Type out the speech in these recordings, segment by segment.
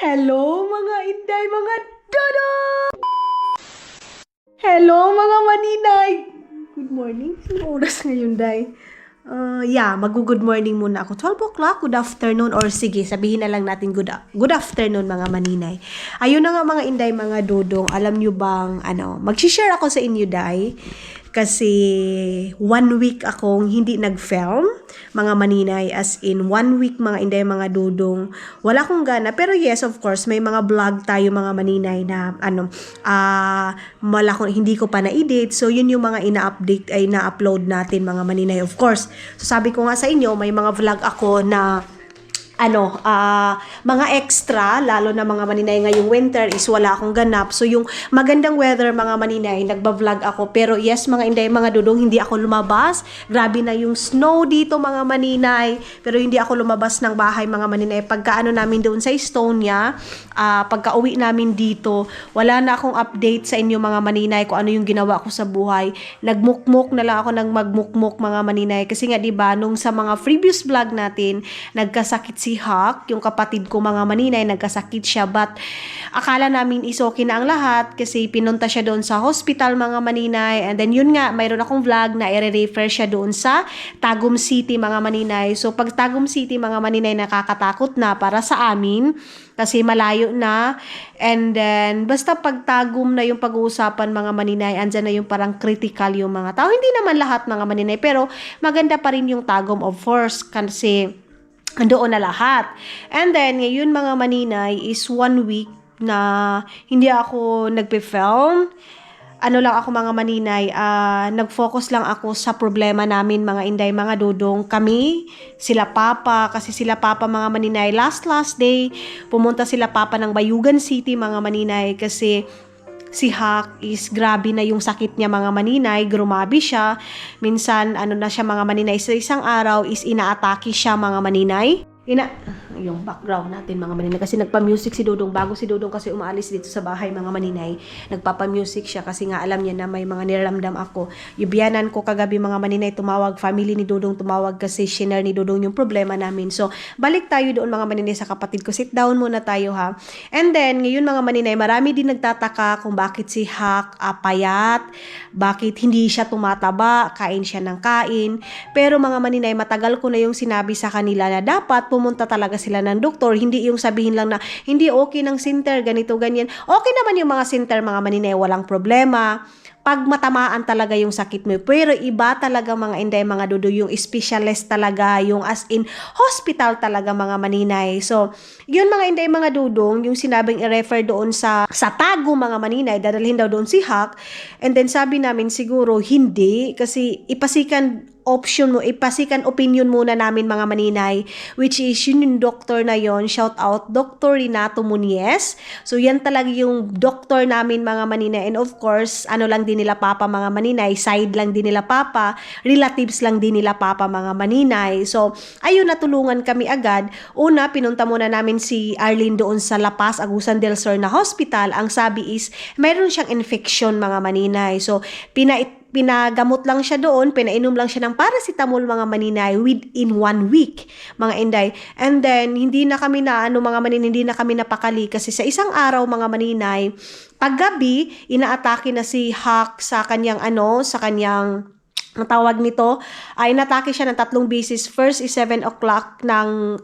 Hello mga inday, mga dodo! Hello mga maninay! Good morning. Sino oras ngayon, day? Mag-good morning muna ako. 12 o'clock, good afternoon, or sige, sabihin na lang natin good afternoon mga maninay. Ayun na nga mga inday, mga dodong, alam nyo bang, mag-share ako sa inyo, day, kasi 1 week akong hindi nag-film, mga maninay, as in 1 week mga inday, mga dodong, wala akong gana, pero yes, of course, may mga vlog tayo mga maninay na, hindi ko pa na-edit, so yun yung mga ina-update ay na-upload natin mga maninay, of course. So sabi ko nga sa inyo, may mga vlog ako na mga extra, lalo na mga maninay ngayong winter is wala akong ganap. So yung magandang weather mga maninay, nagba-vlog ako. Pero yes mga inday, mga dudong, hindi ako lumabas. Grabe na yung snow dito mga maninay. Pero hindi ako lumabas ng bahay mga maninay. Pagka namin doon sa Estonia, pagka uwi namin dito, wala na akong update sa inyo mga maninay kung ano yung ginawa ko sa buhay. Nagmukmuk na lang ako ng magmukmuk mga maninay. Kasi nga diba, nung sa mga previous vlog natin, nagkasakit si Hawk, yung kapatid ko mga maninay, nagkasakit siya, but akala namin is okay na ang lahat kasi pinunta siya doon sa hospital mga maninay, and then yun nga, mayroon akong vlog na i-refer siya doon sa Tagum City mga maninay. So pag Tagum City mga maninay, nakakatakot na para sa amin kasi malayo na, and then basta pag Tagum na yung pag-uusapan mga maninay, andyan na yung parang critical yung mga tao, hindi naman lahat mga maninay, pero maganda pa rin yung Tagum of course kasi doon na lahat. And then, ngayon mga maninay is 1 week na hindi ako nagpe-film. Lang ako mga maninay, nag-focus lang ako sa problema namin mga inday, mga dudong. Kami, sila papa, kasi sila papa mga maninay, last day, pumunta sila papa ng Bayugan City mga maninay kasi si Hawk is grabe na yung sakit niya mga maninay, grumabi siya. Minsan, na siya mga maninay, sa isang araw is inaatake siya mga maninay. Yung background natin mga maninay, kasi nagpa-music si Dodong bago si Dodong kasi umaalis dito sa bahay mga maninay, nagpapa-music siya kasi nga alam niya na may mga niramdam ako. Yung biyanan ko kagabi mga maninay, tumawag, family ni Dodong tumawag kasi share ni Dodong yung problema namin. So balik tayo doon mga maninay sa kapatid ko, sit down muna tayo ha. And then ngayon mga maninay, marami din nagtataka kung bakit si Hawk payat, bakit hindi siya tumataba, kain siya ng kain. Pero mga maninay, matagal ko na yung sinabi sa kanila na dapat pumunta talaga sila ng doktor, hindi yung sabihin lang na hindi okay ng center, ganito, ganyan. Okay naman yung mga center mga maninay, walang problema pag matamaan talaga yung sakit mo. Pero iba talaga mga inday, mga dudo, yung specialist talaga, yung as in hospital talaga mga maninay. So, yun mga inday, mga dudong, yung sinabing i-refer doon sa Tago mga maninay, dadalhin daw doon si Hawk. And then sabi namin siguro hindi, kasi ipasikan opinion muna namin mga maninay, which is yun yung doctor na yon, shout out Dr. Renato Muniez. So yan talaga yung doctor namin mga maninay, and of course lang din nila papa mga maninay, side lang din nila papa, relatives lang din nila papa mga maninay. So ayun, natulungan kami agad. Una, pinunta muna namin si Arlene doon sa La Paz Agusan del Sur na hospital. Ang sabi is mayroon siyang infection mga maninay, so pinagamot lang siya doon, pinainom lang siya ng paracetamol mga maninay within 1 week mga inday. And then hindi na kami mga maninay, hindi na kami napakali kasi sa isang araw mga maninay, paggabi inaatake na si Hawk sa kanyang ang tawag nito ay inatake siya ng 3 beses. First is 7 o'clock ng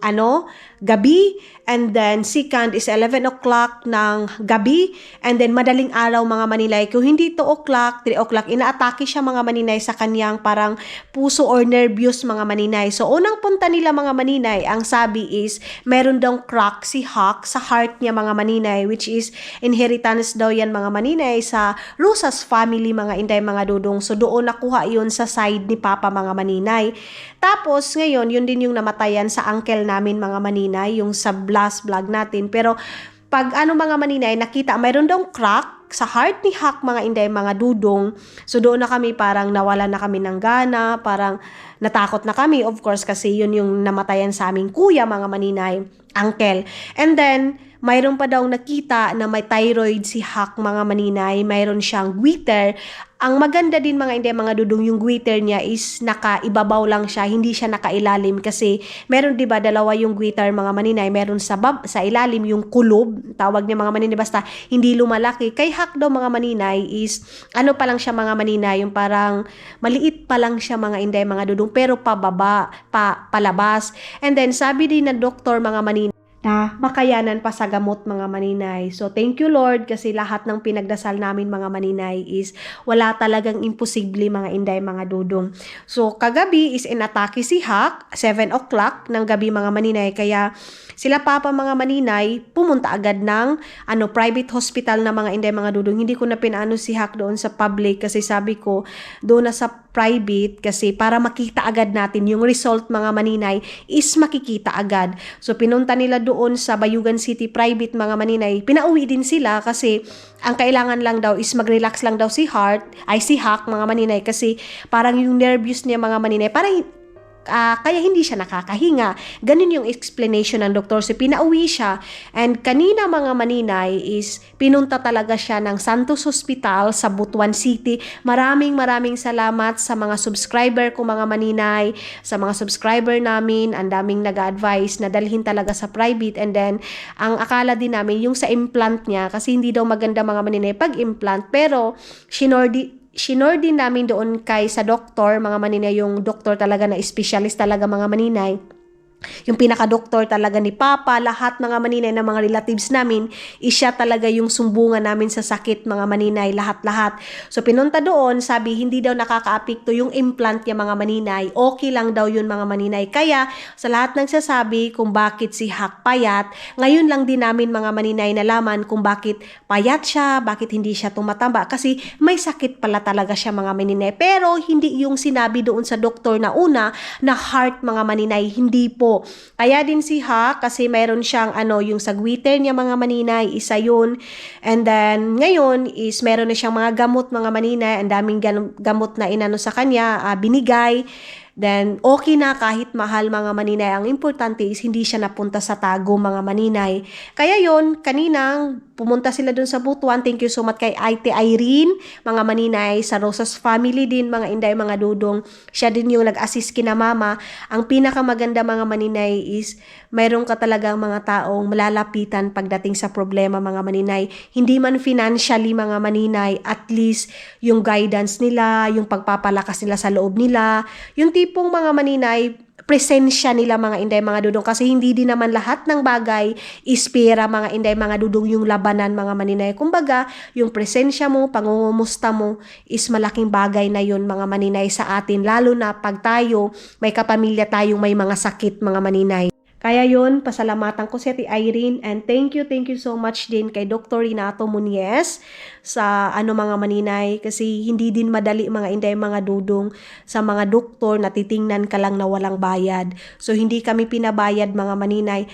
gabi, and then second is 11 o'clock ng gabi, and then madaling araw mga maninay. Kung hindi 2 o'clock, 3 o'clock, inaatake siya mga maninay sa kanyang parang puso or nervyos mga maninay. So unang punta nila mga maninay, ang sabi is meron daw crack si Hawk sa heart niya mga maninay, which is inheritance daw yan mga maninay sa Rosas family mga inday, mga dudong. So doon nakuha yun sa side ni Papa mga maninay. Tapos ngayon, yun din yung namatayan sa uncle namin mga maninay, yung sa last vlog natin. Pero pag mga maninay, nakita mayroon daw crack sa heart ni Hawk mga inday, mga dudong. So doon na kami parang nawala na kami ng gana, parang natakot na kami of course kasi yun yung namatayan sa aming kuya mga maninay, uncle. And then mayroon pa daw nakita na may thyroid si Hawk mga maninay, mayroon siyang goiter. Ang maganda din mga inday mga dudong, yung guiter niya is nakaibabaw lang siya, hindi siya nakailalim kasi meron 'di ba dalawa yung guiter mga maninay, meron sa ilalim yung kulob, tawag niya mga maninay, basta hindi lumalaki. Kay Hak daw mga maninay is ano pa lang siya mga maninay, yung parang maliit pa lang siya mga inday mga dudong, pero palabas. And then sabi din ng doktor mga maninay na makayanan pa sa gamot mga maninay. So thank you Lord kasi lahat ng pinagdasal namin mga maninay is wala talagang imposible mga inday mga dudong. So kagabi is inatake si Hak 7 o'clock ng gabi mga maninay, kaya sila papa mga maninay pumunta agad ng private hospital na mga inday mga dudong. Hindi ko na pinaano si Hak doon sa public kasi sabi ko doon na sa private kasi para makita agad natin yung result mga maninay is makikita agad. So pinunta nila doon sa Bayugan City private mga maninay. Pinauwi din sila kasi ang kailangan lang daw is mag-relax lang daw si Hak mga maninay kasi parang yung nervous niya mga maninay parang kaya hindi siya nakakahinga. Ganun yung explanation ng doktor. So, pinauwi siya. And kanina mga maninay is pinunta talaga siya ng Santos Hospital sa Butuan City. Maraming salamat sa mga subscriber ko mga maninay, sa mga subscriber namin. Ang daming nag-advise na dalhin talaga sa private. And then, ang akala din namin yung sa implant niya kasi hindi daw maganda mga maninay pag-implant. Pero, sinore din namin doon sa doktor, mga maninay, yung doktor talaga na specialist talaga mga maninay. Yung pinaka-doktor talaga ni Papa, lahat mga maninay na mga relatives namin, siya talaga yung sumbungan namin sa sakit mga maninay, lahat-lahat. So pinunta doon, sabi hindi daw nakakaapekto yung implant niya mga maninay, okay lang daw yun mga maninay. Kaya sa lahat nagsasabi kung bakit si Hak payat, ngayon lang din namin mga maninay nalaman kung bakit payat siya, bakit hindi siya tumatamba, kasi may sakit pala talaga siya mga maninay. Pero hindi yung sinabi doon sa doktor na una na heart mga maninay, hindi po. Kaya din si Hak kasi mayroon siyang yung sa guiter niya mga maninay, isa yun. And then ngayon is meron na siyang mga gamot mga maninay, ang daming gamot na inano sa kanya, binigay. Then, okay na kahit mahal mga maninay. Ang importante is hindi siya napunta sa tago mga maninay. Kaya yon kaninang pumunta sila dun sa Butuan. Thank you so much kay Ate Irene, mga maninay, sa Rosas family din, mga inday, mga dudong. Siya din yung nag-assist kina mama. Ang pinakamaganda mga maninay is mayroon ka talagang mga taong malalapitan pagdating sa problema mga maninay. Hindi man financially mga maninay, at least yung guidance nila, yung pagpapalakas nila sa loob nila, yung tipong mga maninay, presensya nila mga inday mga dudong, kasi hindi din naman lahat ng bagay is pera mga inday mga dudong yung labanan mga maninay. Kumbaga, yung presensya mo, pangungumusta mo is malaking bagay na yun mga maninay sa atin, lalo na pag tayo may kapamilya tayong may mga sakit mga maninay. Kaya yun, pasalamatan ko si Ate Irene, and thank you so much din kay Dr. Renato Muniez sa mga maninay, kasi hindi din madali mga inday mga dudong sa mga doktor na titingnan ka lang na walang bayad. So hindi kami pinabayad mga maninay.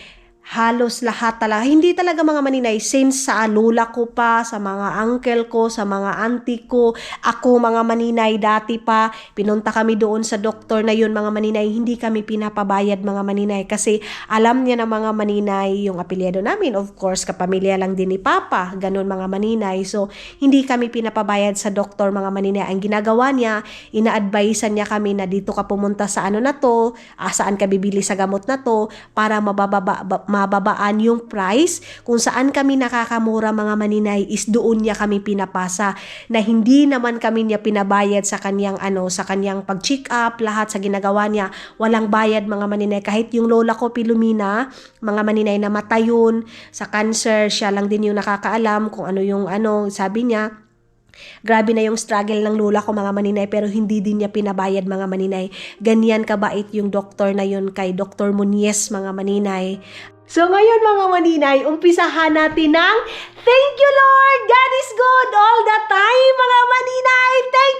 Halos lahat talaga, hindi talaga mga maninay, since sa lola ko pa, sa mga uncle ko, sa mga auntie ko, ako mga maninay dati pa, pinunta kami doon sa doktor na yun mga maninay, hindi kami pinapabayad mga maninay, kasi alam niya na mga maninay, yung apelyido namin, of course, kapamilya lang din ni Papa, ganun mga maninay. So, hindi kami pinapabayad sa doktor mga maninay. Ang ginagawa niya, ina-advisean niya kami na dito ka pumunta sa na to, saan ka bibili sa gamot na to, para mababaan yung price. Kung saan kami nakakamura mga maninay is doon niya kami pinapasa, na hindi naman kami niya pinabayad sa kanyang sa kanyang pag-check up, lahat sa ginagawa niya, walang bayad mga maninay. Kahit yung lola ko Pilumina, mga maninay, namatay yun sa cancer, siya lang din yung nakakaalam kung ano yung sabi niya. Grabe na yung struggle ng lola ko mga maninay, pero hindi din niya pinabayad mga maninay. Ganyan kabait yung doktor na yun kay Dr. Muniez mga maninay. So ngayon mga maninay, umpisahan natin ng thank you Lord, God is good all the time mga maninay. Thank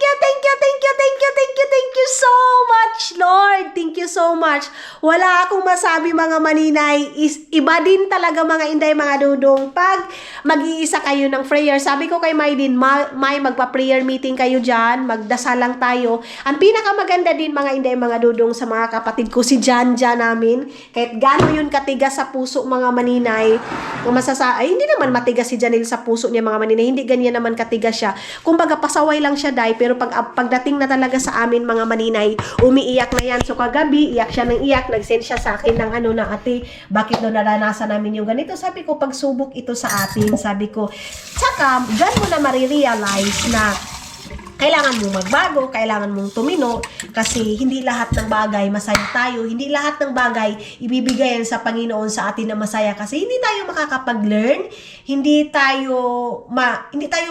you so much Lord. Thank you so much. Wala akong masabi mga maninay, is iba din talaga mga inday mga dudong pag mag-iisa kayo ng prayer. Sabi ko kay May din, May, magpa-prayer meeting kayo dyan, magdasal lang tayo. Ang pinakamaganda din mga inday mga dudong sa mga kapatid ko, si Janja namin, kahit gaano yun katigas sa puso mga maninay, hindi naman matigas si Janelle sa puso niya mga maninay. Hindi ganyan naman katigas siya. Kumbaga pasaway lang siya day, pero pagdating na talaga sa amin mga maninay, umiiyak na yan. So kagabi, iyak siya ng iyak, nag-send siya sa akin ng ano na, ate, bakit daw naranasan namin yung ganito? Sabi ko, pagsubok ito sa atin, sabi ko. Tsaka, dyan mo na marirealize na kailangan mong magbago, kailangan mong tumino, kasi hindi lahat ng bagay masaya tayo, hindi lahat ng bagay ibibigayan sa Panginoon sa atin na masaya, kasi hindi tayo makakapag-learn, hindi tayo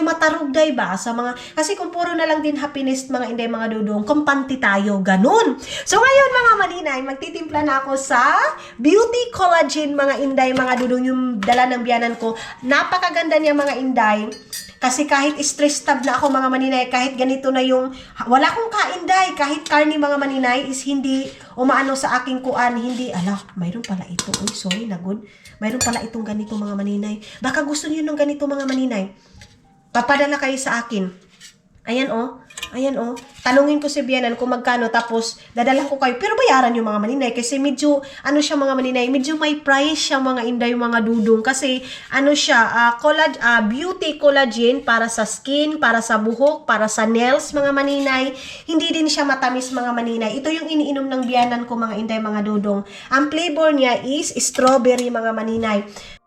matarog, diba? Sa mga, kasi kung puro na lang din happiness mga inday mga dudong, kumpante tayo, ganun. So ngayon mga maninay, magtitimpla na ako sa Beauty Collagen mga inday mga dudong, yung dala ng biyanan ko. Napakaganda niya mga inday. Kasi kahit stress tab na ako mga maninay, kahit ganito na yung, wala akong kainday, kahit karni mga maninay is hindi umaano sa aking kuan, hindi, mayroon pala ito, uy, sorry na good, mayroon pala itong ganito mga maninay, baka gusto niyo ng ganito mga maninay, papadala kayo sa akin. Ayan oh, tanungin ko si Bianan kung magkano, tapos dadalan ko kayo, pero bayaran yung mga maninay, kasi medyo, siya mga maninay, medyo may price siya mga inday mga dudong, kasi siya, beauty collagen para sa skin, para sa buhok, para sa nails mga maninay, hindi din siya matamis mga maninay. Ito yung iniinom ng Bianan ko mga inday mga dudong. Ang flavor niya is strawberry mga maninay.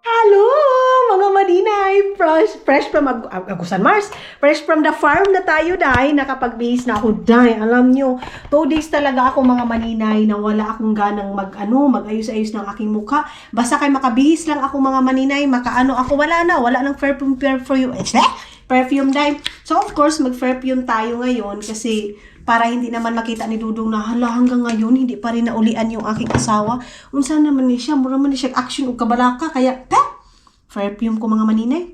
Hello, mga maninay! Fresh from Agusan Mars. Fresh from the farm na tayo, day. Nakapag-bihis na ako, day. Alam nyo, 2 days talaga ako, mga maninay, na wala akong ganang mag-ayos-ayos ng aking mukha. Basta kay makabihis lang ako, mga maninay, ako, wala ng perfume, day. So, of course, mag-perfume tayo ngayon kasi para hindi naman makita ni Dudong na hanggang ngayon hindi pa rin naulian yung aking asawa. Unsa naman ni siya, mura man ni siya action o kabalaka, kaya perfume ko mga maninay.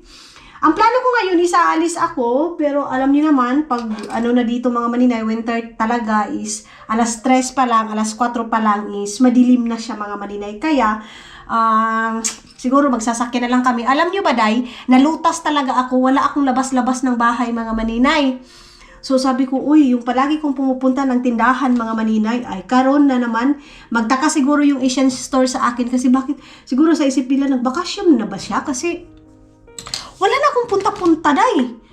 Ang plano ko ngayon is aalis ako, pero alam niyo naman pag na dito mga maninay, winter talaga is alas 3 pa lang, alas 4 pa lang is madilim na siya mga maninay. Kaya siguro magsasakyan na lang kami. Alam niyo ba, day, nalutas talaga ako, wala akong labas-labas ng bahay mga maninay. So sabi ko, uy, yung palagi kong pumupunta ng tindahan mga maninay, ay karon na naman, magtaka siguro yung Asian store sa akin, kasi bakit, siguro sa isip nila, nagbakasyon na ba siya? Kasi wala na akong punta-punta, day.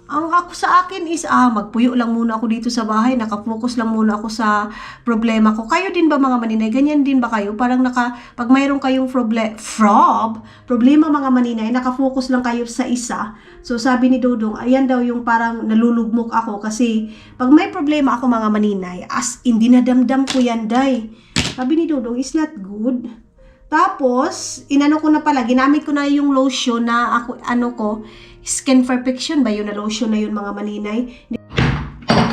Ang ako sa akin is, magpuyo lang muna ako dito sa bahay, nakafocus lang muna ako sa problema ko. Kayo din ba mga maninay? Ganyan din ba kayo? Parang pag mayroon kayong problema mga maninay, nakafocus lang kayo sa isa. So sabi ni Dodong, ayan daw yung parang nalulugmok ako kasi pag may problema ako mga maninay, as in dinadamdam ko yan, day. Sabi ni Dodong, is not good. Tapos, ginamit ko na yung lotion na Skin Perfection ba yun na lotion na yun mga maninay.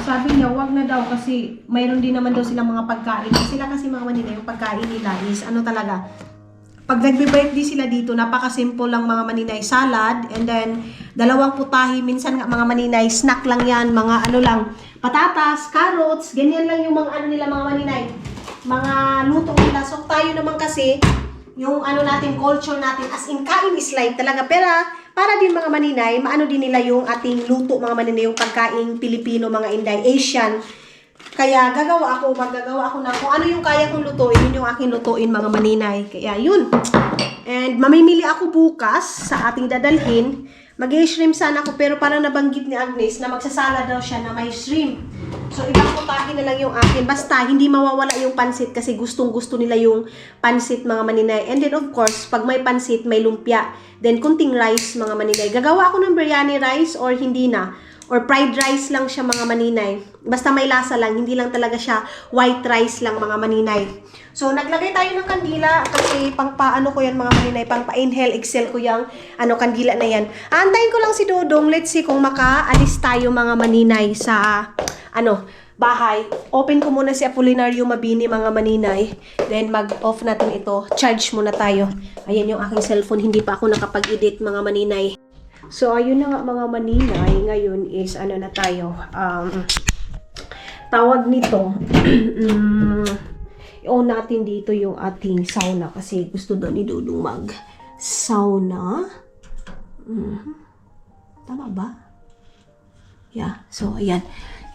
Sabi niya, wag na daw kasi mayroon din naman daw silang mga pagkain. Sila kasi mga maninay, yung pagkain nila is talaga. Pag nagbe-birthday sila dito, napaka-simple lang mga maninay, salad, and then 2 putahe, minsan nga mga maninay, snack lang yan, mga lang, patatas, carrots, ganyan lang yung mga nila mga maninay, mga luto nila. So tayo naman kasi, yung natin, culture natin, as in kain is light talaga, pero para din mga maninay, din nila yung ating luto mga maninay, yung pagkain Pilipino mga inday, Asian. Kaya maggagawa ako na kung ano yung kaya kong lutuin, yun yung aking lutuin mga maninay. Kaya yun. And mamimili ako bukas sa ating dadalhin. Mag-i-shrimp sana ako, pero parang nabanggit ni Agnes na magsasala daw siya na may shrimp. So ibang putahe na lang yung akin. Basta hindi mawawala yung pansit kasi gustong-gusto nila yung pansit mga maninay. And then of course, pag may pansit, may lumpia. Then kunting rice mga maninay. Gagawa ako ng biryani rice or hindi na. Or fried rice lang siya mga maninay. Basta may lasa lang, hindi lang talaga siya white rice lang mga maninay. So naglagay tayo ng kandila kasi pang-paano ko yan mga maninay, pang-pa-inhale, exhale ko yung kandila na yan. Aantayin ko lang si Dodong, let's see kung makaalis tayo mga maninay sa bahay. Open ko muna si Apolinario Mabini mga maninay. Then mag-off natin ito. Charge muna tayo. Ayan yung aking cellphone, hindi pa ako nakapag-edit mga maninay. So, ayun na nga mga maninay. Ngayon is, na tayo. Tawag nito. I-on natin dito yung ating sauna. Kasi gusto doon ni Dudong mag-sauna. Tama ba? Yeah. So, ayan.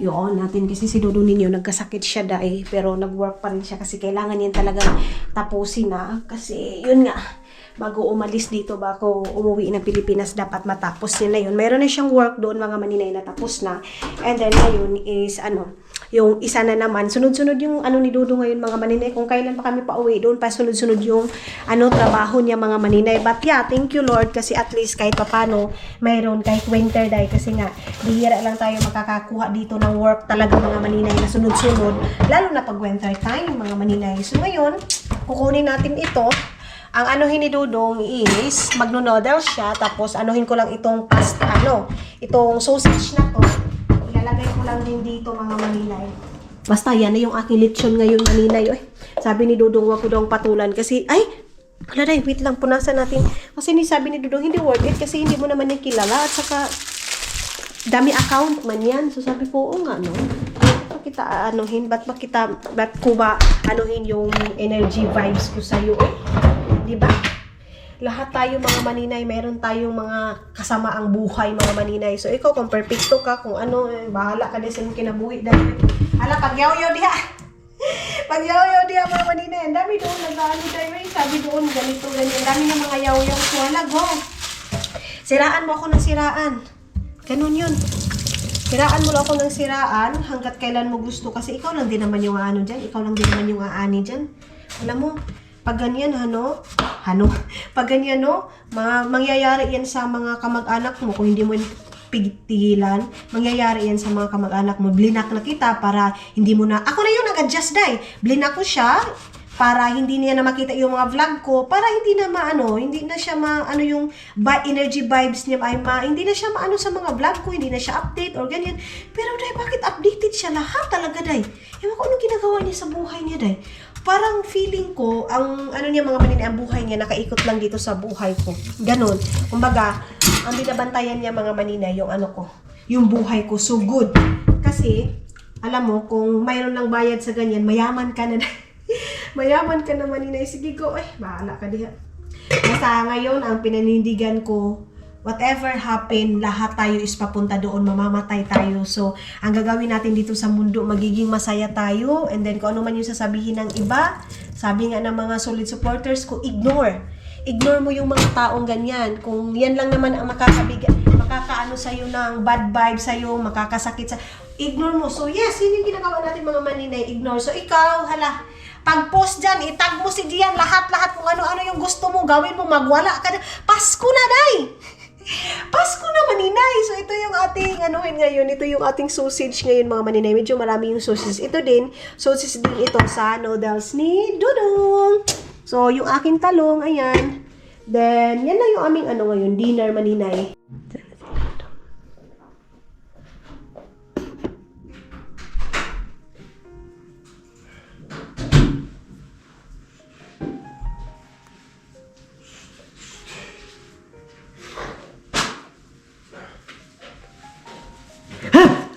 I-on natin. Kasi si Dudong ninyo, nagkasakit siya dahil. Pero nag-work pa rin siya. Kasi kailangan yan talagang tapusin na. Kasi, yun nga. bago umalis dito, bago umuwi ng Pilipinas, dapat matapos niya na yun. Mayroon na siyang work doon, mga maninay, na tapos na. And then ngayon is yung isa na naman, sunod-sunod yung ni Dodo ngayon, mga maninay, kung kailan pa kami pauwi doon, pa sunod-sunod yung trabaho niya, mga maninay. But yeah, thank you Lord, kasi at least kahit papano mayroon, kahit winter day, kasi nga bihira lang tayo makakakuha dito ng work talaga, mga maninay, na sunod-sunod, lalo na pag winter time, mga maninay. So ngayon, kukunin natin ito. Ang anuhin ni Dudong is magno-noodle siya, tapos anuhin ko lang itong itong sausage na to. Ilalagay ko lang din dito, mga maninay. Basta yan na yung aking lechon ngayon, maninay. Oy, sabi ni Dudong, wag ko daw patulan kasi wala na, wait lang, punasan natin. Kasi sabi ni Dudong, hindi worth it kasi hindi mo naman yung kilala, at saka dami account man yan. So sabi ko, oo nga, no? Ba't kita ba't ko ba anuhin yung energy vibes ko sa'yo, diba? Lahat tayo, mga maninay, mayroon tayong mga kasamaang buhay, mga maninay. So ikaw, kung perfecto ka, kung bahala ka din sa kinabuhi dahil. Pag yaw-yaw diha. Pag yaw-yaw diha, mga maninay, ang dami doon nag-ano tayo, sabi doon, ganito, ganyan. Ang dami ng mga yaw-yaw. So wala, go. Siraan mo ako ng siraan. Ganun yun. Siraan mo lang ako ng siraan hanggat kailan mo gusto. Kasi ikaw lang din naman yung dyan. Ikaw lang din naman yung aani dyan. Alam mo, pag ganyan, pag ganyan, mangyayari yan sa mga kamag-anak mo. Kung hindi mo pigilan, mangyayari yan sa mga kamag-anak mo. Blinak na kita para hindi mo na, ako na yun, nag-adjust dahil. Blinak ko siya para hindi niya na makita yung mga vlog ko, para hindi na hindi na siya yung energy vibes niya, hindi na siya sa mga vlog ko, hindi na siya update or ganyan. Pero dahil, bakit updated siya lahat talaga dahil? Ewan ko anong ginagawa niya sa buhay niya dahil. Parang feeling ko, ang niya, mga maninay, ang buhay niya nakaikot lang dito sa buhay ko. Ganon. Kumbaga, ang binabantayan niya, mga maninay, yung yung buhay ko. So good. Kasi, alam mo, kung mayroon lang bayad sa ganyan, mayaman ka na. Mayaman ka na, maninay. Sige ko, bahala ka diha. Basta ngayon, ang pinanindigan ko, whatever happen, lahat tayo is papunta doon, mamamatay tayo. So, ang gagawin natin dito sa mundo, magiging masaya tayo. And then, kung ano man yung sasabihin ng iba, sabi nga ng mga solid supporters ko, ignore. Ignore mo yung mga taong ganyan. Kung yan lang naman ang makakaano sa'yo ng bad vibes sa'yo, makakasakit ignore mo. So, yes, yun yung ginagawa natin, mga maninay, ignore. So, ikaw, pag-post dyan, itag mo si Gian, lahat-lahat kung ano-ano yung gusto mo, gawin mo, magwala ka na. Pasko na, day! Pasko na, maninay! So, ito yung ating, ngayon, ito yung ating sausage ngayon, mga maninay. Medyo marami yung sausage. Ito din, sausage din ito sa noodles ni Dudong. So, yung aking talong, ayan. Then, yan lang yung aming, ngayon, dinner, maninay.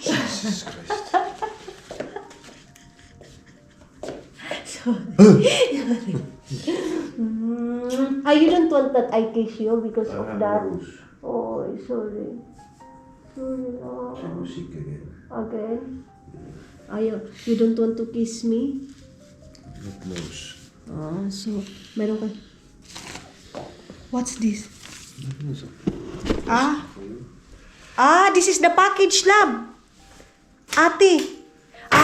Jesus Christ. You don't want that I kiss you because of that? Rose. Oh, sorry. Sorry. She was sick again. Again? You don't want to kiss me? Not nose. So, meron ka. What's this? Nothing. This is the package, love. Ate.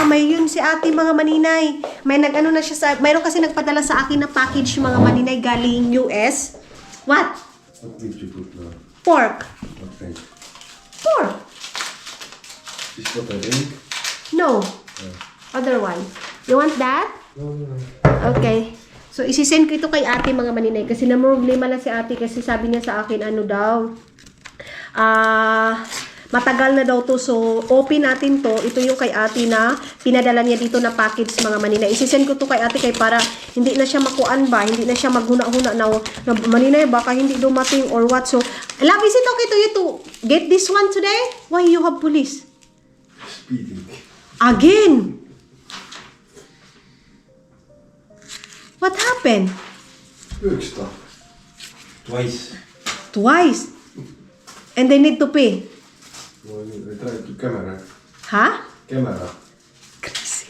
May yun si ate, mga maninay. May na siya mayroon kasi nagpadala sa akin na package, mga maninay, galing US. What? What did you put now? Pork. What kind? Pork. Is what I think? No. Other one. You want that? No. Okay. So, isisend ko ito kay ate, mga maninay. Kasi namroblema lang si ate kasi sabi niya sa akin, matagal na daw to. So, open natin to. Ito yung kay ate na pinadala niya dito na package, mga maninay. Isisend ko to kay ate para hindi na siya makuan ba, hindi na siya maghuna-huna na maninay, baka hindi dumating or what. So, love, is it okay to you to get this one today? Why you have police? Speeding. Again? What happened? Work stuff. Twice. And they need to pay. No, I tried to camera. Huh? Camera. Crazy.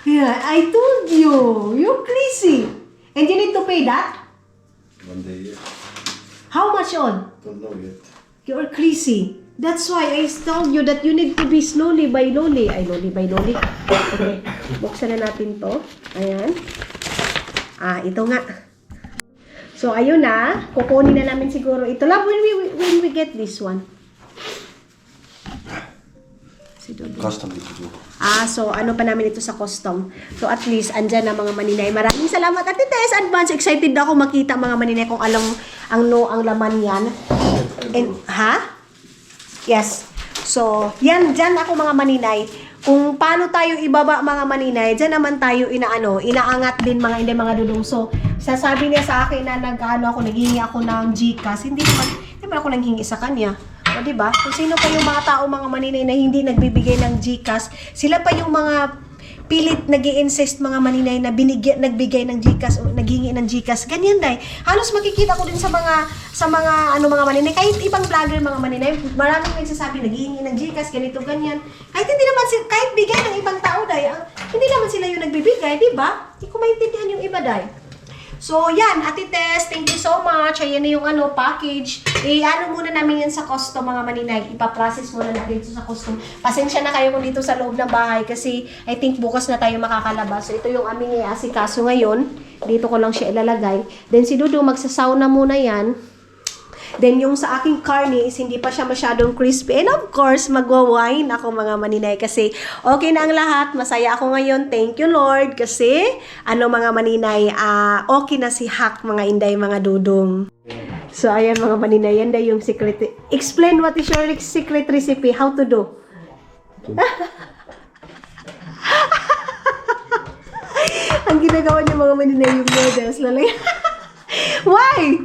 Yeah, I told you. You're crazy. And you need to pay that? One day, yeah. How much on? Don't know yet. You're crazy. That's why I told you that you need to be slowly by slowly. Ay, slowly by slowly. Okay. Buksan na natin to. Ayan. Ito nga. So, ayun na. Kukunin na namin siguro ito. Love, when we get this one. Custom dito do. So ano pa namin ito sa custom. So at least andyan na mga maninay. Maraming salamat Ate Tess. Advance excited ako makita mga maninay kung alam ang laman yan. And Yes. So yan dyan ako mga maninay. Kung paano tayo ibaba mga maninay, dyan naman tayo inaangat din mga dudong. So sasabi niya sa akin na naghihingi ako ng GCash. Hindi naman ako nanghingi sa kanya. O, diba? Kung sino pa yung mga tao, mga maninay na hindi nagbibigay ng GCash, sila pa yung mga pilit nag-i-insist mga maninay na nagbigay ng GCash o naghingi ng GCash. Ganyan dahil. Halos makikita ko din sa mga mga maninay, kahit ibang vlogger mga maninay, maraming nagsasabi naghihingi ng GCash, ganito, ganyan. Kahit hindi naman kahit bigay ng ibang tao dahil, hindi naman sila yung nagbibigay, diba? Hindi ko maintindihan yung iba dahil. So, yan, Ate Tess, thank you so much. Ayan na yung package. Muna namin yan sa custom, mga maninay. Ipaprocess muna natin ito sa custom. Pasensya na kayo kung dito sa loob ng bahay kasi I think bukas na tayo makakalabas. So, ito yung aming asikaso ngayon. Dito ko lang siya ilalagay. Then, si Dudu, magsasauna muna yan. Then, yung sa aking karne is hindi pa siya masyadong crispy. And of course, magwa-wine ako mga maninay kasi okay na ang lahat. Masaya ako ngayon. Thank you, Lord. Kasi, mga maninay, okay na si Hak, mga inday, mga dudong. So, ayan mga maninay. Yan yung secret. Explain what is your secret recipe. How to do. Ang ginagawa niyo mga maninay yung noodles. Why?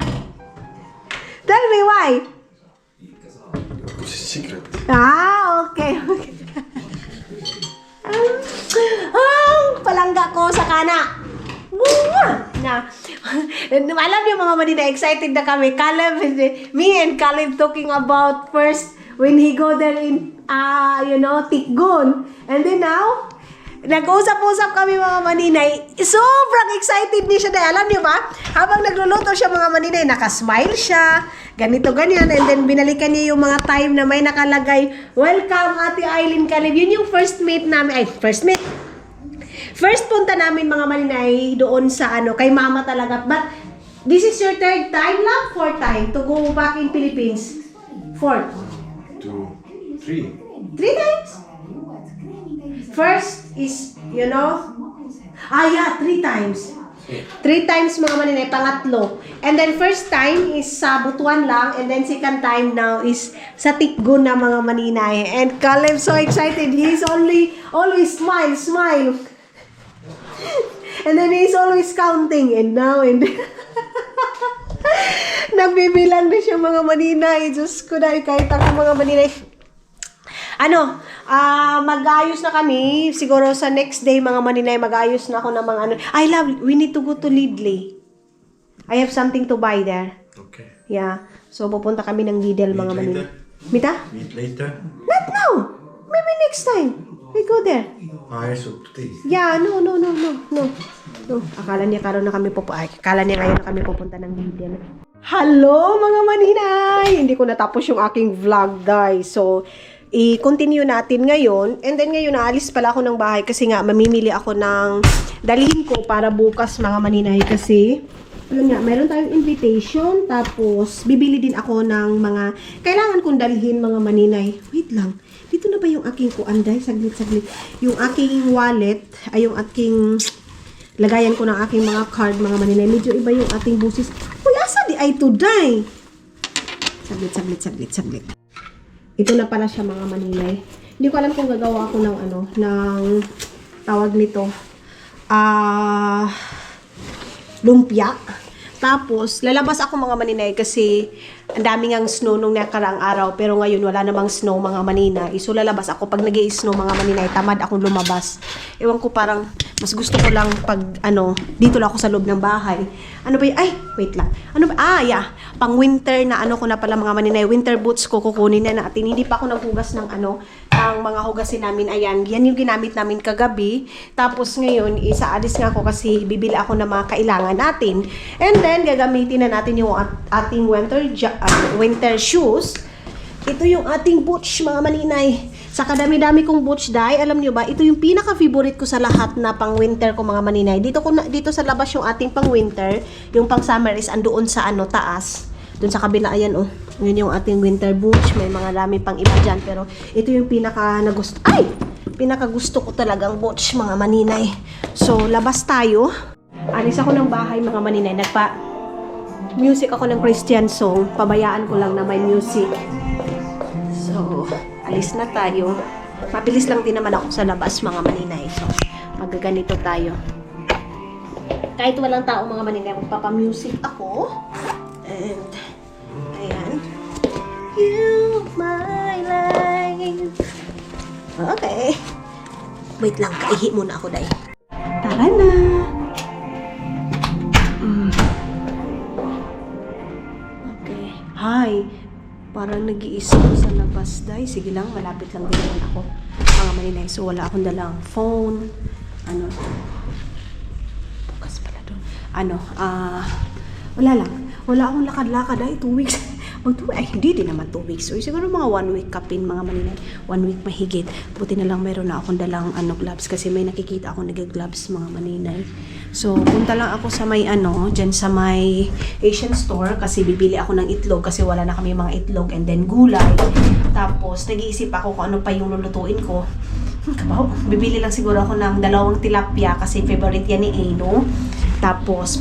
Tell me why. It's a secret. Okay. Palangga ko sa kana. Alam niyo mga maninay, excited na kami. Me and Caleb talking about first when he go there in, Tikgon. And then now, nag-usap-usap kami mga maninay. Sobrang excited niya siya dahil alam niyo ba? Habang nagluluto siya mga maninay, nakasmile siya. Ganito, ganyan. And then binalikan niya yung mga time na may nakalagay, "Welcome Ate Eileen Caleb." Yun yung first punta namin mga maninay doon sa kay mama talaga. But this is your third time, love? Fourth time to go back in Philippines? Fourth? 2, 3. 3 times? First is, 3 times. 3 times mga maninay, pangatlo. And then first time is sa Butuan lang, and then second time now is sa Tikgon na mga maninay. And Caleb so excited, he's always smile. And then he's always counting, and now, and nagbibilang na siya mga maninay. Diyos ko dahil kahit ako mga maninay. Mag-ayos na kami. Siguro sa next day, mga maninay, mag-ayos na ako ng mga I love, we need to go to Lidl. I have something to buy there. Okay. Yeah. So, pupunta kami ng Lidl, mga maninay. Mita? Meet later. Not now. Maybe next time. We go there. So today. Yeah, no. Akala niya ngayon na kami pupunta ng Lidl. Hello, mga maninay! Hindi ko natapos yung aking vlog, guys. So, i-continue natin ngayon. And then ngayon, naalis pala ako ng bahay kasi nga, mamimili ako ng dalhin ko para bukas mga maninay. Kasi, yun nga, meron tayong invitation. Tapos, bibili din ako ng mga kailangan kong dalhin mga maninay. Wait lang. Dito na ba yung aking kuanday? Saglit. Yung aking wallet, ay yung aking lagayan ko ng aking mga card mga maninay. Medyo iba yung ating busis. Uy, asa di ay today? Saglit. Ito na pala siya mga maninay. Hindi ko alam kung gagawa ko ng ng tawag nito. Lumpia. Tapos, lalabas ako mga maninay kasi ang daming ang snow nung nakaraang araw. Pero ngayon, wala namang snow mga maninay. So, lalabas ako. Pag nag-i-snow mga maninay, tamad akong lumabas. Ewan ko parang, mas gusto ko lang pag, dito lang ako sa loob ng bahay. Ano ba yun? Ay, wait lang. Ano ba? Ah, yeah. Pang winter na ko na pala mga maninay. Winter boots ko, kukunin na natin. Hindi pa ako naghugas ng ang mga hugasin namin. Ayan, yan yung ginamit namin kagabi. Tapos ngayon, isaalis nga ako kasi bibili ako ng mga kailangan natin. And then, gagamitin na natin yung ating winter shoes. Ito yung ating boots, mga maninay. Sa kadami-dami kong boots, dahil alam nyo ba, ito yung pinaka-favorite ko sa lahat na pang-winter ko, mga maninay. Dito sa labas yung ating pang-winter, yung pang-summer is andoon sa taas. Doon sa kabila, ayan Yun yung ating winter boots. May mga dami pang iba dyan. Pero ito yung pinaka-gusto ko talagang boots, mga maninay. So, labas tayo. Alis ako ng bahay, mga maninay. Music ako ng Christian song. Pabayaan ko lang na may music. So, alis na tayo. Mabilis lang din naman ako sa labas, mga maninay. So, magaganito tayo. Kahit walang tao, mga maninay, magpapamusic ako. And, ayan. You, my life. Okay. Wait lang, kaihi muna ako, day. Tara na. Okay. Hi. Parang nag-iisip sa labas, day. Sige lang, malapit lang din naman ako. Mga maninay, so wala akong dalang phone. Bukas pala doon. Wala lang. Wala akong lakad-lakad ay 2 weeks. Hindi din naman 2 weeks. So, siguro mga 1 week kapin, mga maninay. 1 week mahigit. Buti na lang meron na akong dalang gloves kasi may nakikita ako nag-gloves, mga maninay. So, punta lang ako sa may dyan sa may Asian store kasi bibili ako ng itlog kasi wala na kami mga itlog and then gulay. Tapos, nag-iisip ako kung ano pa yung lulutuin ko. Bibili lang siguro ako ng 2 tilapia kasi favorite yan ni Eno. Tapos,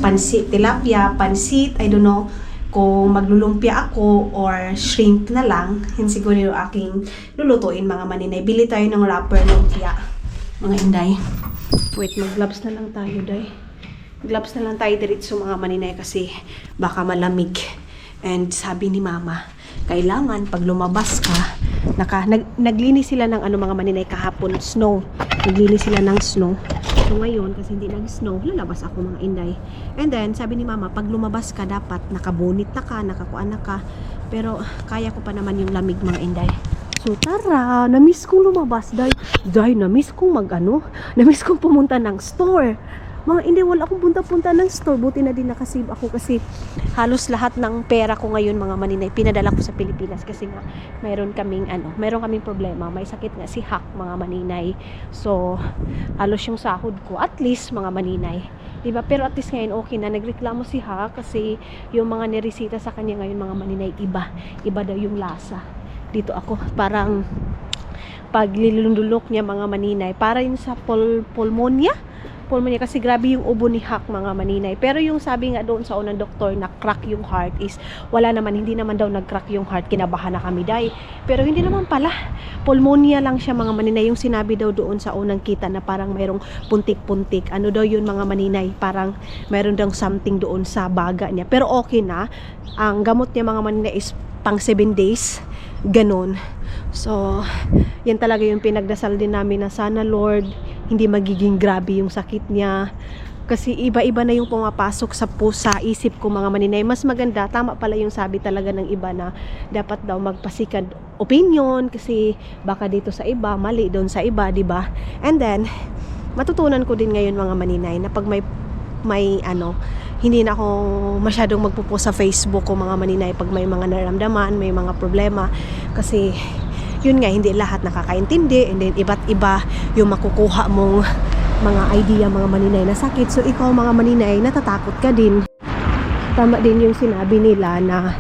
tilapia, pansit, I don't know kung maglulumpia ako or shrimp na lang. Yun siguro yung aking lulutuin, mga maninay. Bili tayo ng wrapper lumpia, mga inday. Wait, mag-gloves na lang tayo, day. Gloves na lang tayo diretso, mga maninay, kasi baka malamig. And sabi ni mama, kailangan pag lumabas ka, naglinis sila ng mga maninay kahapon, snow. Naglinis sila ng snow. So ngayon, kasi hindi nag-snow, lalabas ako, mga inday. And then, sabi ni mama, pag lumabas ka, dapat nakabunit na ka, nakakuan na ka. Pero, kaya ko pa naman yung lamig, mga inday. So, tara, na-miss kong lumabas, na-miss kong na-miss kong pumunta ng store. Mga inday, wala akong punta-punta ng store. Buti na din nakasave ako kasi halos lahat ng pera ko ngayon, mga maninay, pinadala ko sa Pilipinas kasi nga meron kaming problema. May sakit nga si Hak, mga maninay. So, halos yung sahod ko, at least, mga maninay. Diba? Pero at least ngayon okay na. Nagreklamo si Hak kasi yung mga niresita sa kanya ngayon, mga maninay, iba daw yung lasa. Dito ako, parang pag nilulundulok niya, mga maninay, para yung sa pulmonya kasi grabe yung ubo ni Hak, mga maninay. Pero yung sabi nga doon sa unang doktor na crack yung heart is hindi naman daw nag-crack yung heart. Kinabahan na kami, day. Pero hindi naman pala. Pulmonya lang siya, mga maninay. Yung sinabi daw doon sa unang kita na parang mayroong puntik-puntik. Ano daw yun, mga maninay? Parang mayroon daw something doon sa baga niya. Pero okay na. Ang gamot niya, mga maninay, is pang 7 days. Ganon. So, yan talaga yung pinagdasal din namin na sana, Lord, hindi magiging grabe yung sakit niya. Kasi iba-iba na yung pumapasok sa isip ko, mga maninay. Mas maganda, tama pala yung sabi talaga ng iba na dapat daw magpa-second opinion kasi baka dito sa iba, mali doon sa iba, di ba? And then, matutunan ko din ngayon, mga maninay, na pag may hindi na ako masyadong magpo-post sa Facebook ko, mga maninay, pag may mga nararamdaman, may mga problema. Kasi yun nga, hindi lahat nakakaintindi, and then iba't iba yung makukuha mong mga idea, mga maninay, na sakit. So ikaw, mga maninay, natatakot ka din. Tama din yung sinabi nila na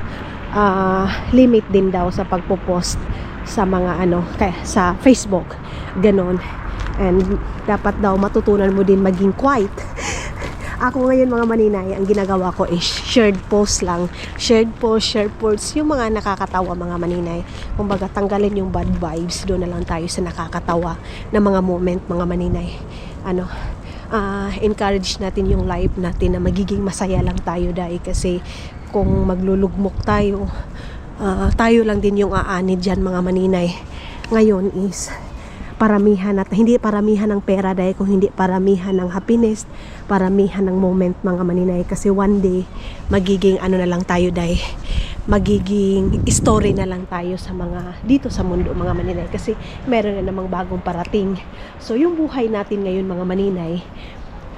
limit din daw sa pagpo-post sa mga sa Facebook, ganon. And dapat daw matutunan mo din maging quiet. Ako ngayon, mga maninay, ang ginagawa ko is shared post lang. Shared posts, yung mga nakakatawa, mga maninay. Kumbaga, tanggalin yung bad vibes. Doon na lang tayo sa nakakatawa na mga moment, mga maninay. encourage natin yung life natin na magiging masaya lang tayo dahil kasi kung maglulugmok tayo, tayo lang din yung aanid dyan mga maninay. Ngayon is paramihan at hindi paramihan ng pera dahil kung hindi paramihan ng happiness, paramihan ng moment mga maninay, kasi one day magiging ano na lang tayo dahil magiging story na lang tayo sa mga dito sa mundo mga maninay, kasi meron na namang bagong parating. So yung buhay natin ngayon mga maninay,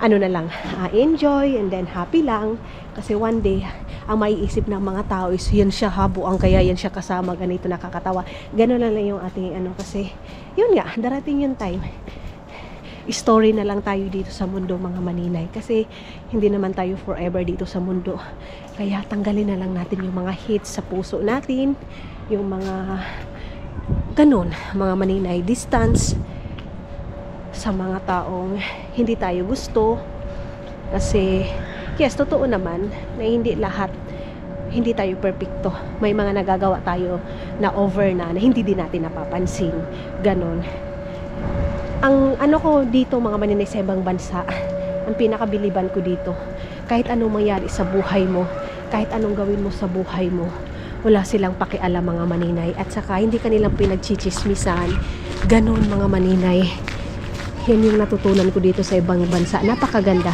ano na lang, enjoy and then happy lang, kasi one day ang maiisip ng mga tao is yan siya habuang, kaya yan siya kasama, ganito nakakatawa, gano'n na lang yung ating ano, kasi yun nga, darating yung time story na lang tayo dito sa mundo mga maninay, kasi hindi naman tayo forever dito sa mundo. Kaya tanggalin na lang natin yung mga hits sa puso natin, yung mga ganun mga maninay, distance sa mga taong hindi tayo gusto. Kasi yes, totoo naman na hindi lahat, hindi tayo perfecto. May mga nagagawa tayo na over na hindi din natin napapansin. Ganon. Ang ano ko dito mga maninay sa ibang bansa, ang pinakabiliban ko dito, kahit anong mangyari sa buhay mo, kahit anong gawin mo sa buhay mo, wala silang pakialam mga maninay. At saka hindi kanilang pinagchichismisan. Ganon mga maninay. Yan yung natutunan ko dito sa ibang bansa. Napakaganda.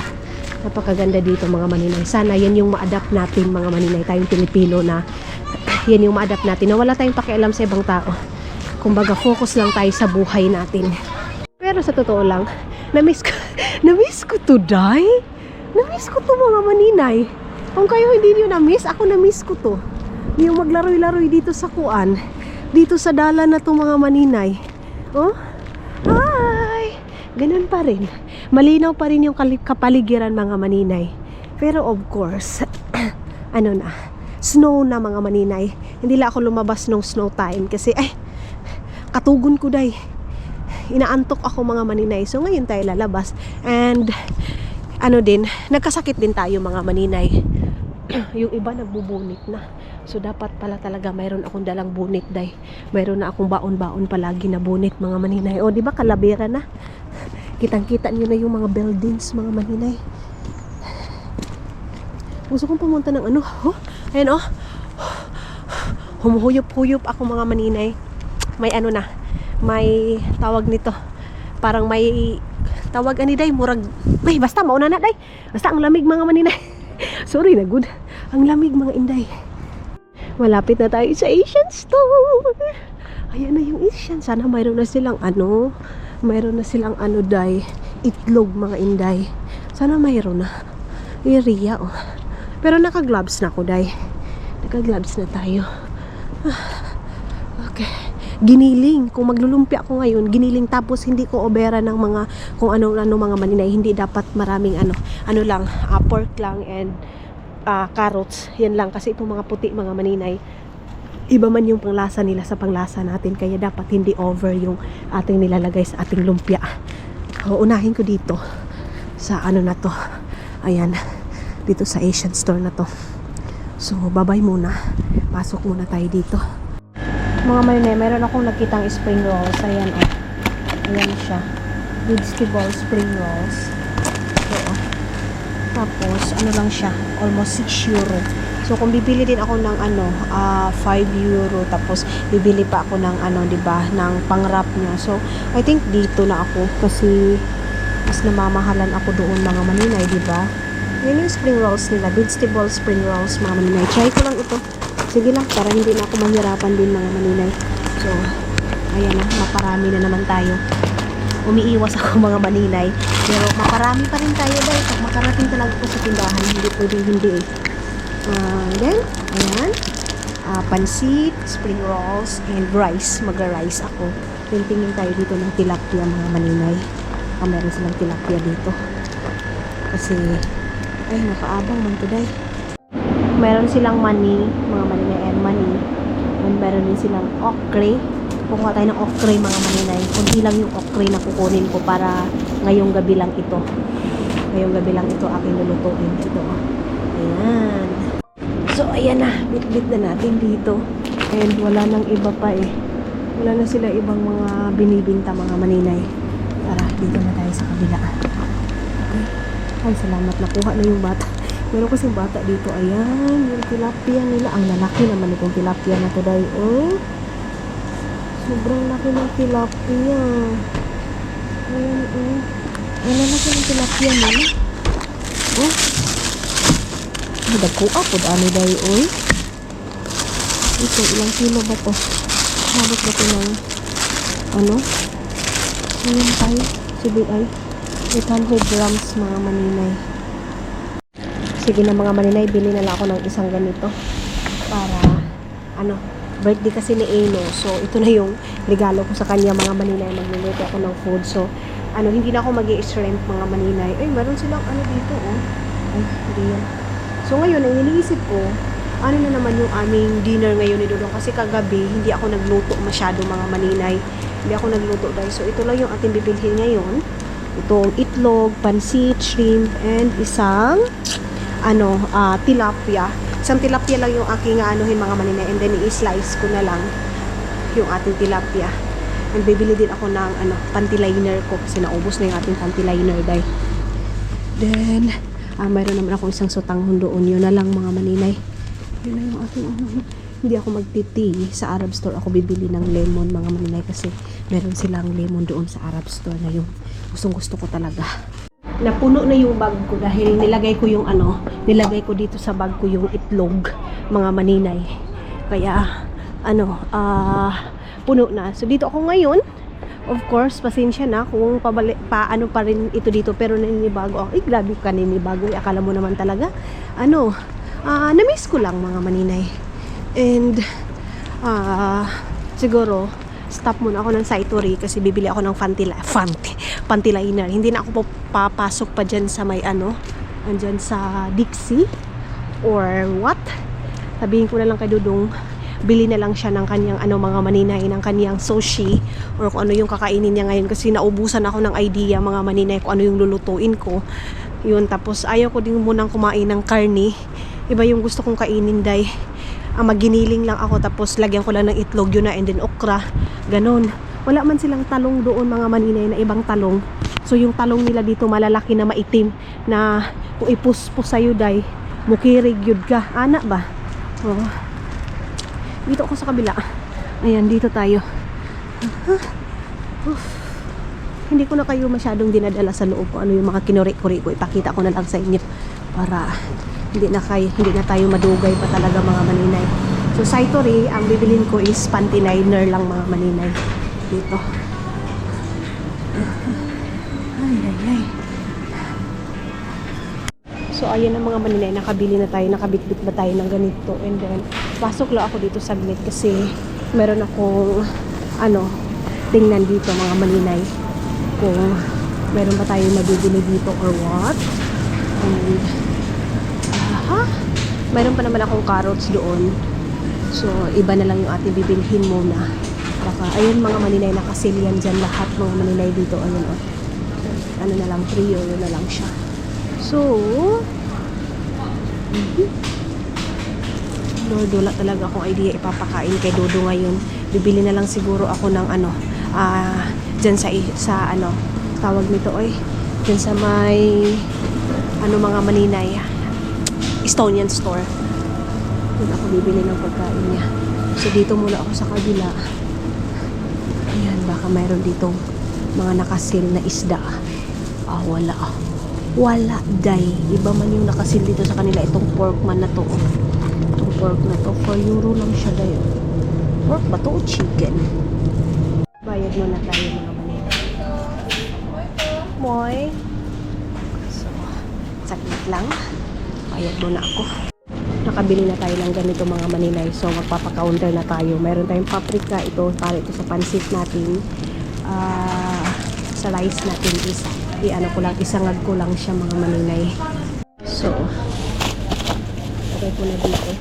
Napakaganda dito mga maninay. Sana yan yung ma-adapt natin mga maninay, tayong Pilipino, na yan yung ma-adapt natin, na wala tayong pakialam sa ibang tao. Kumbaga focus lang tayo sa buhay natin. Pero sa totoo lang, na-miss ko to die. Na-miss ko to mga maninay. Kung kayo hindi niyo na-miss, ako na-miss ko to. Yung maglaroy-laroy dito sa kuan, dito sa dala na to mga maninay. Oh? Hi! Ganun pa rin. Malinaw pa rin yung kapaligiran mga maninay. Pero of course, ano na, snow na mga maninay. Hindi lang ako lumabas nung snow time kasi katugon ko day. Inaantok ako mga maninay. So ngayon tayo lalabas. And ano din, nagkasakit din tayo mga maninay. Yung iba nagbubunit na. So dapat pala talaga mayroon akong dalang bunit day. Mayroon na akong baon-baon palagi na bunit mga maninay. O di ba kalabira na? Kitang-kita niyo na yung mga buildings mga maninay. Gusto kong pumunta ng ano. Oh, ayan oh. Humuhuyop-huyop ako mga maninay. May ano na. May tawag nito. Parang may tawag ani day. Murag. Ay basta mauna na day. Basta ang lamig mga maninay. Sorry na good. Ang lamig mga inday. Malapit na tayo sa Asian store. Ayan na yung Asian. Sana mayroon na silang ano. Mayroon na silang ano day. Itlog mga inday. Sana mayroon na. Area oh. Pero naka-gloves na ako day. Naka-gloves na tayo. Okay. Giniling. Kung maglulumpia ako ngayon, giniling, tapos hindi ko obera ng mga kung ano-ano mga maninay. Hindi dapat maraming ano lang, pork lang and carrots. Yan lang kasi itong mga puti mga maninay, iba man yung panglasa nila sa panglasa natin, kaya dapat hindi over yung ating nilalagay sa ating lumpia. Unahin ko dito sa ano na to. Ayan. Dito sa Asian store na to. So, bye-bye muna. Pasok muna tayo dito. Mga maninay, meron akong nakitang spring rolls. Ayan oh. Ayan siya. Vegetable spring rolls. So, oh. Tapos, ano lang siya, almost 6 euro. So, kung bibili din ako ng 5 euro, tapos bibili pa ako ng diba, ng pang-wrap niya. So, I think dito na ako kasi mas namamahalan ako doon mga maninay, diba? Yan yung spring rolls nila, vegetable spring rolls mga maninay. Try ko lang ito. Sige lang, para hindi na ako mahirapan din mga maninay. So, ayan na, maparami na naman tayo. Umiiwas ako mga maninay. Pero maparami pa rin tayo dahil pag makarating talaga ko sa tindahan, hindi pwedeng hindi eh. Then, ayan. Pansit, spring rolls, and rice. Magra-rice ako. Then, tingin tayo dito ng tilapia mga maninay. Meron silang tilapia dito. Kasi, ay, nakaabang man today. Meron silang mani, mga maninay, and mani. And meron din silang okre. Kukuha tayo ng okre mga maninay. Kunti lang yung okre na kukunin ko para ngayong gabi lang ito. Ngayong gabi lang ito aking lulutuin. Ito. Ayan. So, ayan na. Bit-bit na natin dito. And wala nang iba pa eh. Wala na sila ibang mga binibinta mga maninay. Tara, dito na tayo sa kabila. Ay, salamat. Nakuha na yung bata. Meron kasing bata dito. Ayan, yung tilapia nila. Ang lalaki naman itong tilapia na to, day. Oh, sobrang laki ng tilapia. Ayan, oh. Ang lalaki ng tilapia nila. Oh. Ay, dagkuha po. Ano, day, oh. Ito, ilang kilo ba to? Habot ba to ng ano? Ayan tayo. CBI. 800 grams mga maninay. Sige na mga maninay, bili na lang ako ng isang ganito para ano, birthday kasi ni Eno. So ito na yung regalo ko sa kanya mga maninay. Magluluto ako ng food. So ano, hindi na ako mag-i-shrimp mga maninay. Ay, meron silang ano dito, oh. Ay, hindi yan. So ngayon, ang iniisip ko, ano na naman yung aming dinner ngayon ni Dodong, kasi kagabi hindi ako nagluto masyado mga maninay. Hindi ako nagluto guys. So ito lang yung ating bibilhin ngayon. Itong itlog, pansit, shrimp, and isang ano, tilapia. Isang tilapia lang yung aking anuhin mga maninay, and then i-slice ko na lang yung ating tilapia. And bibili din ako ng ano, panty liner ko kasi naubos na yung ating panty liner day. Then mayroon naman ako isang sotanghon doon. Yun na lang mga maninay. Yun na yung ating ano. Hindi ako magtiti sa Arab store. Ako bibili ng lemon mga maninay kasi meron silang lemon doon sa Arab store na yung gustong gusto ko talaga. Napuno na yung bag ko dahil nilagay ko yung ano, nilagay ko dito sa bag ko yung itlog mga maninay. Kaya ano, puno na. So dito ako ngayon. Of course, pasensya na kung paano pa rin ito dito, pero naninibago ako. Ay, grabe ka naninibago. Akala mo naman talaga. Ano, na-miss ko lang mga maninay. And siguro stop muna ako ng Saituri kasi bibili ako ng panty liner. Hindi na ako papasok pa dyan sa may ano, andyan sa Dixie or what. Sabihin ko na lang kay Dudong, bili na lang siya ng kanyang ano mga maninay, ng kanyang sushi or kung ano yung kakainin niya ngayon kasi naubusan ako ng idea mga maninay kung ano yung lulutuin ko. Yun, tapos ayaw ko din munang kumain ng karne. Iba yung gusto kong kainin day. Maginiling lang ako tapos lagyan ko lang ng itlog yun na, and then okra, ganon. Wala man silang talong doon mga maninay na ibang talong. So yung talong nila dito malalaki na maitim na kung ipuspos sa'yo day, mukirig yun ka. Ana ba? Oh. Dito ako sa kabila. Ayan, dito tayo. Hindi ko na kayo masyadong dinadala sa loob ko ano yung mga kinuri-kuri ko. Ipakita ko na lang sa inyo para hindi na tayo madugay pa talaga mga maninay. So Saituri, ang bibilin ko is panty liner lang mga maninay dito. Ay. So ayan ang mga maninay, nakabili na tayo, nakabitbit ba tayo ng ganito, and then pasok lang ako dito saglit kasi meron akong ano, tingnan dito mga maninay kung meron ba tayo mabibili dito or what. And mayroon pa naman akong carrots doon. So, iba na lang yung ating bibilhin muna. Baka, ayun mga maninay, nakasilian dyan lahat mga maninay dito. Ano na lang, trio, yun na lang siya. So, Lord, wala talaga akong idea ipapakain kay Dodo ngayon. Bibili na lang siguro ako ng ano, dyan sa ano, tawag nito, dyan sa may, ano mga maninay, Estonian store. Doon ako bibili ng pagkain niya. So dito muna ako sa kabila. Ayan, baka mayroon ditong mga nakasil na isda. Wala. Wala, day. Iba man yung nakasil dito sa kanila. Itong pork man na to. Itong pork na to. €4 lang siya, day. Pork ba to o chicken? Bayad muna tayo mga manila. Moy. So, saglit lang. Bayad muna ako. Nakabili na tayo ng ganito mga maninay. So magpapaka-counter na tayo. Meron tayong paprika. Ito para ito sa pansit natin. Sa rice natin isa. I-ano ko lang, isangag ko lang siya mga maninay. So lagay ko na dito.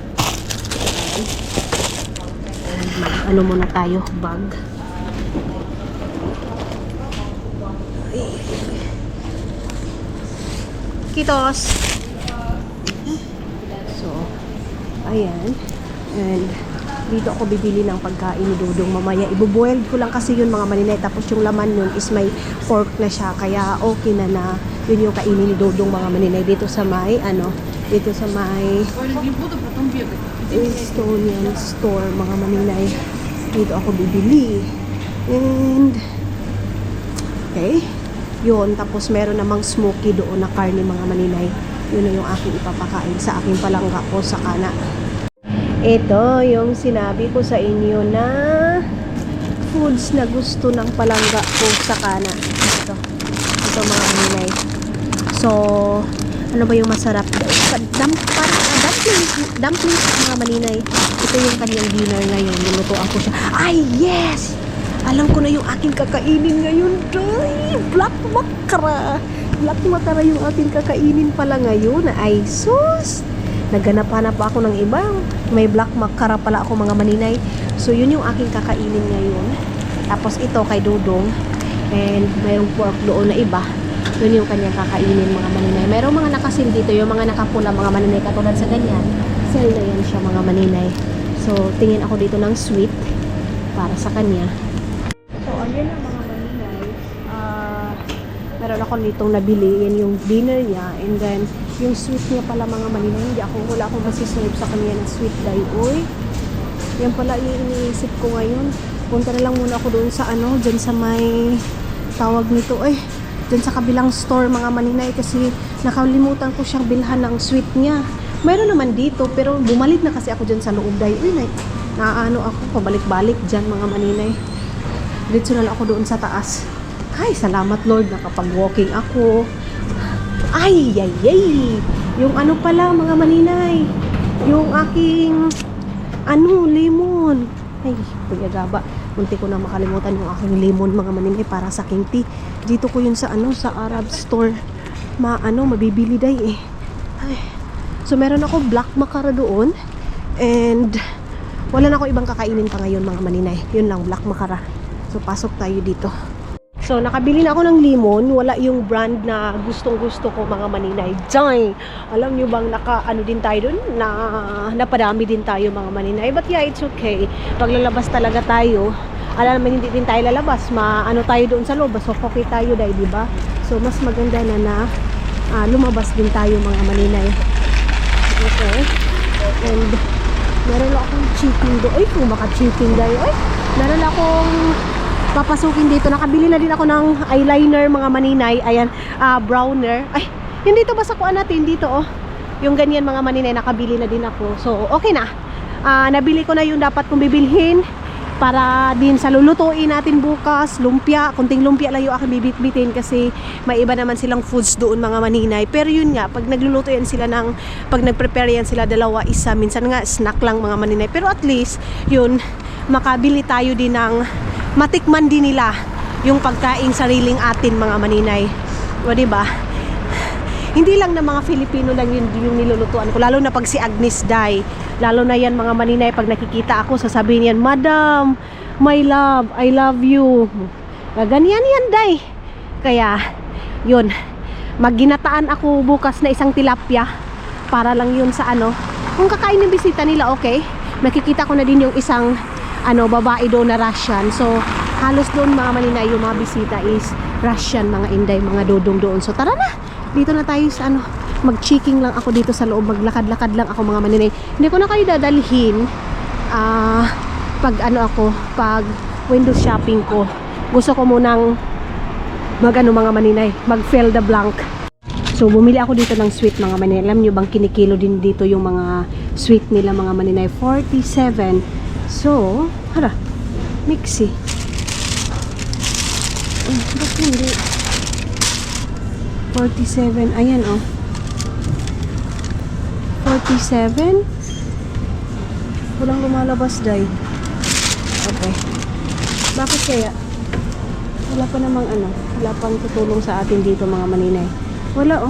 Ano muna tayo, bag. Kitos. So, ayan. And dito ako bibili ng pagkain ni Dudong mamaya. Ibuboiled ko lang kasi yun mga maninay. Tapos yung laman nun is may pork na siya. Kaya okay na Yun yung kainin ni Dodong mga maninay dito sa may dito sa may Estonian store mga maninay. Dito ako bibili. And okay, yun. Tapos meron namang smoky doon na karne mga maninay. Yun na yung aking ipapakain sa aking palangga ko sa kana. Ito yung sinabi ko sa inyo na foods na gusto ng palangga ko sa kana. Ito mga maninay. So, ano ba yung masarap? Dumplings mga maninay. Ito yung kanyang dinner ngayon. Nilutoan ko siya. Ay, yes! Alam ko na yung aking kakainin ngayon. Day! Black makara. Black makara yung aking kakainin pala ngayon. Ay, sus! Naghanap-hanap ako ng ibang. May black makara pala ako mga maninay. So, yun yung aking kakainin ngayon. Tapos ito kay Dodong. And mayroong pork doon na iba. Yun yung kanyang kakainin mga maninay. Mayroong mga nakasil dito. Yung mga nakapula mga maninay. Katulad sa ganyan. Sell na yan siya mga maninay. So, tingin ako dito ng sweet para sa kanya. So, ayun na mga maninay. Meron ako nitong nabili. Yan yung dinner niya. And then, yung sweet niya pala mga maninay. Wala akong masiserve sa kanya ng sweet dahil. Uy, yan pala yung iniisip ko ngayon. Punta na lang muna ako doon sa dyan sa may tawag nito. Dyan sa kabilang store mga maninay. Kasi nakalimutan ko siyang bilhan ng sweet niya. Mayroon naman dito, pero bumalik na kasi ako dyan sa loob dahil. Uy, ako, pabalik-balik dyan mga maninay. Dito na lang ako doon sa taas. Ay, salamat Lord, nakapag-walking ako. Ay. Yung pala mga maninay. Yung aking, lemon. Ay, pagagaba. Munti ko na makalimutan yung aking lemon mga maninay para sa aking tea. Dito ko yun sa sa Arab store. Mabibili day eh. Ay. So, meron ako black makara doon. And, wala na ako ibang kakainin pa ngayon mga maninay. Yun lang, black makara. So, pasok tayo dito. So, nakabili na ako ng lemon. Wala yung brand na gustong-gusto ko mga maninay. Dang! Alam nyo bang din tayo doon? Napadami din tayo mga maninay. But yeah, it's okay. Pag lalabas talaga tayo, alam naman hindi din tayo lalabas. Tayo doon sa loob. So, okay tayo dahil, diba? So, mas maganda na lumabas din tayo mga maninay. Okay. And meron akong chicken doon. Ay, kung maka-chicken dahil. Ay, meron akong papasukin dito. Nakabili na din ako ng eyeliner mga maninay. Ayan, browner. Ay, yun dito ba sa kuan natin? Dito yung ganyan mga maninay, nakabili na din ako. So, okay na. Nabili ko na yung dapat kong bibilhin para din sa lulutuin natin bukas. Lumpia, kunting lumpia lang yung aking bibitbitin kasi may iba naman silang foods doon mga maninay. Pero yun nga, pag nagluluto yan sila pag nagprepare yan sila dalawa, isa, minsan nga snack lang mga maninay. Pero at least, yun, makabili tayo din ng matikman din nila yung pagkain sariling atin mga maninay. O diba? Hindi lang na mga Filipino lang yun yung nilulutuan ko. Lalo na pag si Agnes Day. Lalo na yan mga maninay. Pag nakikita ako, sasabihin yan, Madam, my love, I love you. Ganyan yan, Day. Kaya, yun. Magginataan ako bukas na isang tilapia. Para lang yun sa kung kakain ng bisita nila, okay. Makikita ko na din yung isang babae doon na Russian. So, halos doon mga maninay, yung mga bisita is Russian, mga Inday, mga Dodong doon. So, tara na. Dito na tayo sa mag-checking lang ako dito sa loob, maglakad-lakad lang ako mga maninay. Hindi ko na kayo dadalhin pag window shopping ko. Gusto ko munang mga maninay, mag-fill the blank. So, bumili ako dito ng sweet mga maninay. Alam nyo bang kinikilo din dito yung mga sweet nila mga maninay? 47. So, mixi. Ba't hindi? 47, ayan 47. Walang lumalabas day. Okay. Bakit kaya? Wala pa namang wala pang tutulong sa atin dito mga maninay. Wala